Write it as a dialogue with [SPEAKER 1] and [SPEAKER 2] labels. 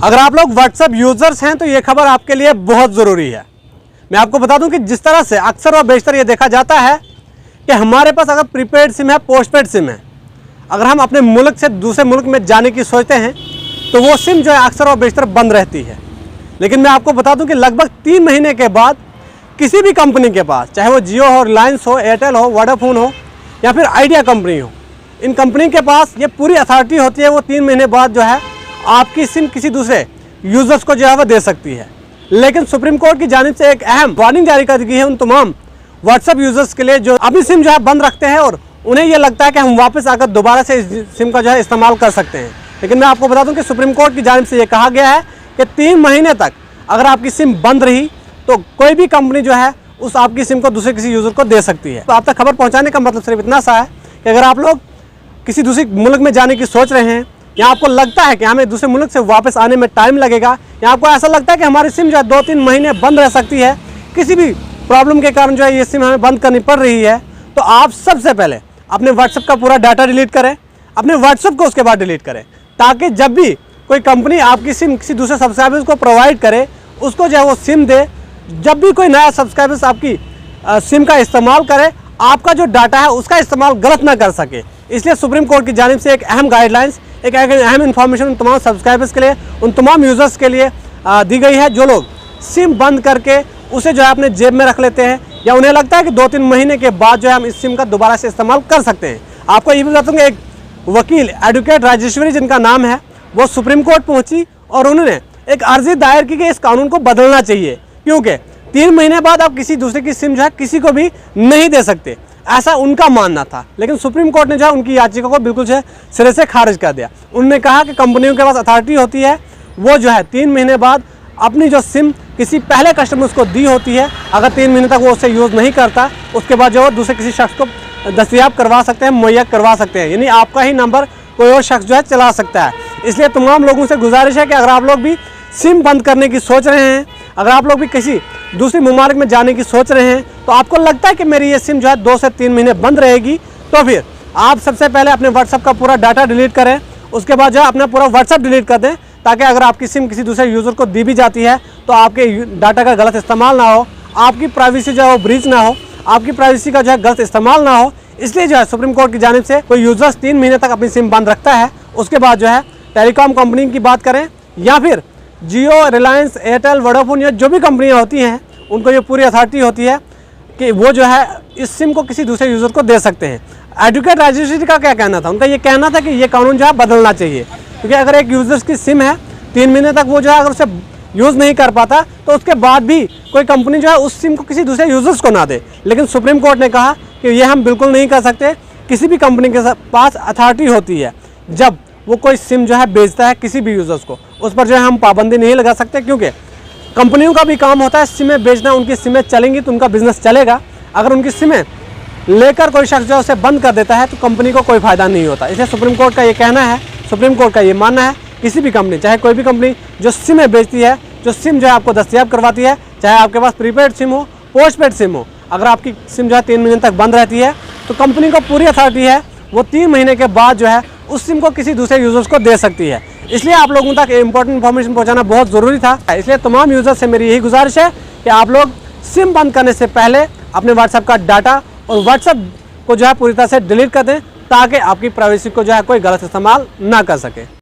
[SPEAKER 1] अगर आप लोग व्हाट्सएप यूजर्स हैं तो ये खबर आपके लिए बहुत ज़रूरी है। मैं आपको बता दूं कि जिस तरह से अक्सर और बेशतर ये देखा जाता है कि हमारे पास अगर प्रीपेड सिम है, पोस्टपेड सिम है, अगर हम अपने मुल्क से दूसरे मुल्क में जाने की सोचते हैं तो वो सिम जो है अक्सर और बेशतर बंद रहती है। लेकिन मैं आपको बता दूं कि लगभग 3 महीने के बाद किसी भी कंपनी के पास, चाहे वो जियो हो, रिलायंस हो, एयरटेल हो, वोडाफोन हो या फिर आइडिया कंपनी हो, इन कंपनी के पास ये पूरी अथॉरिटी होती है। वो 3 महीने बाद जो है आपकी सिम किसी दूसरे यूजर्स को जो है वो दे सकती है। लेकिन सुप्रीम कोर्ट की जानिब से एक अहम वार्निंग जारी कर दी गई है उन तमाम व्हाट्सएप यूजर्स के लिए जो अपनी सिम जो है बंद रखते हैं और उन्हें यह लगता है कि हम वापस आकर दोबारा से इस सिम का जो है इस्तेमाल कर सकते हैं। लेकिन मैं आपको बता दूं कि सुप्रीम कोर्ट की जानिब से ये कहा गया है कि 3 महीने तक अगर आपकी सिम बंद रही तो कोई भी कंपनी जो है उस आपकी सिम को दूसरे किसी यूज़र को दे सकती है। तो आप तक खबर पहुंचाने का मतलब सिर्फ इतना सा है कि अगर आप लोग किसी दूसरे मुल्क में जाने की सोच रहे हैं या आपको लगता है कि हमें दूसरे मुल्क से वापस आने में टाइम लगेगा या आपको ऐसा लगता है कि हमारी सिम जो है 2-3 महीने बंद रह सकती है, किसी भी प्रॉब्लम के कारण जो है ये सिम हमें बंद करनी पड़ रही है, तो आप सबसे पहले अपने व्हाट्सएप का पूरा डाटा डिलीट करें, अपने व्हाट्सएप को उसके बाद डिलीट करें, ताकि जब भी कोई कंपनी आपकी सिम किसी दूसरे सब्सक्राइबर्स को प्रोवाइड करे उसको जो है वो सिम दे। जब भी कोई नया सब्सक्राइबर्स आपकी सिम का इस्तेमाल करे, आपका जो डाटा है उसका इस्तेमाल गलत ना कर सके। इसलिए सुप्रीम कोर्ट की जानिब से एक अहम गाइडलाइंस, एक अहम इन्फॉर्मेशन उन तमाम सब्सक्राइबर्स के लिए, उन तमाम यूज़र्स के लिए दी गई है जो लोग सिम बंद करके उसे जो है अपने जेब में रख लेते हैं या उन्हें लगता है कि 2-3 महीने के बाद जो है हम इस सिम का दोबारा से इस्तेमाल कर सकते हैं। आपको ये भी बता दूँगा, एक वकील एडवोकेट राजेश्वरी जिनका नाम है, वो सुप्रीम कोर्ट पहुँची और उन्होंने एक अर्जी दायर की कि इस कानून को बदलना चाहिए, क्योंकि 3 महीने बाद आप किसी दूसरे की सिम जो है किसी को भी नहीं दे सकते, ऐसा उनका मानना था। लेकिन सुप्रीम कोर्ट ने जो है उनकी याचिका को बिल्कुल जो है सिरे से खारिज कर दिया। उन्होंने कहा कि कंपनियों के पास अथॉरिटी होती है, वो जो है 3 महीने बाद अपनी जो सिम किसी पहले कस्टमर्स को दी होती है, अगर 3 महीने तक वो उससे यूज़ नहीं करता, उसके बाद जो है दूसरे किसी शख्स को दस्तयाब करवा सकते हैं, मुहैया करवा सकते हैं, यानी आपका ही नंबर कोई और शख्स जो है चला सकता है। इसलिए तमाम लोगों से गुजारिश है कि अगर आप लोग भी सिम बंद करने की सोच रहे हैं, अगर आप लोग भी किसी दूसरी ममालिक में जाने की सोच रहे हैं, तो आपको लगता है कि मेरी ये सिम जो है 2 से 3 महीने बंद रहेगी, तो फिर आप सबसे पहले अपने व्हाट्सएप का पूरा डाटा डिलीट करें। उसके बाद जो है अपना पूरा व्हाट्सएप डिलीट कर दें, ताकि अगर आपकी सिम किसी दूसरे यूज़र को दी भी जाती है तो आपके डाटा का गलत इस्तेमाल ना हो, आपकी प्राइवेसी जो है वो ब्रीच ना हो, आपकी प्राइवेसी का जो है गलत इस्तेमाल ना हो। इसलिए जो है सुप्रीम कोर्ट की जानिब से कोई यूज़र्स 3 महीने तक अपनी सिम बंद रखता है, उसके बाद जो है टेलीकॉम कंपनी की बात करें या फिर जियो, रिलायंस, एयरटेल, वोडाफोन या जो भी कंपनियाँ होती हैं, उनको ये पूरी अथॉरिटी होती है कि वो जो है इस सिम को किसी दूसरे यूज़र को दे सकते हैं। एडवोकेट राजेश्वरी का क्या कहना था? उनका ये कहना था कि ये कानून जो है बदलना चाहिए, क्योंकि अगर एक यूज़र्स की सिम है 3 महीने तक वो जो है अगर उसे यूज़ नहीं कर पाता तो उसके बाद भी कोई कंपनी जो है उस सिम को किसी दूसरे यूज़र्स को ना दे। लेकिन सुप्रीम कोर्ट ने कहा कि ये हम बिल्कुल नहीं कर सकते। किसी भी कंपनी के पास अथॉरिटी होती है, जब वो कोई सिम जो है बेचता है किसी भी यूज़र्स को, उस पर जो है हम पाबंदी नहीं लगा सकते, क्योंकि कंपनियों का भी काम होता है सिमें बेचना। उनकी सिमें चलेंगी तो उनका बिजनेस चलेगा। अगर उनकी सिमें लेकर कोई शख्स जो है उसे बंद कर देता है तो कंपनी को कोई फ़ायदा नहीं होता। इसलिए सुप्रीम कोर्ट का ये कहना है, सुप्रीम कोर्ट का ये मानना है, किसी भी कंपनी, चाहे कोई भी कंपनी जो सिमें बेचती है, जो सिम जो है आपको दस्तयाब करवाती है, चाहे आपके पास प्रीपेड सिम हो, पोस्टपेड सिम हो, अगर आपकी सिम जो है 3 महीने तक बंद रहती है तो कंपनी को पूरी अथॉरिटी है, वो 3 महीने के बाद जो है उस सिम को किसी दूसरे यूज़र्स को दे सकती है। इसलिए आप लोगों तक इंपॉर्टेंट इन्फॉर्मेशन पहुंचाना बहुत ज़रूरी था। इसलिए तमाम यूज़र्स से मेरी यही गुजारिश है कि आप लोग सिम बंद करने से पहले अपने व्हाट्सएप का डाटा और व्हाट्सएप को जो है पूरी तरह से डिलीट कर दें, ताकि आपकी प्राइवेसी को जो है कोई गलत इस्तेमाल ना कर सके।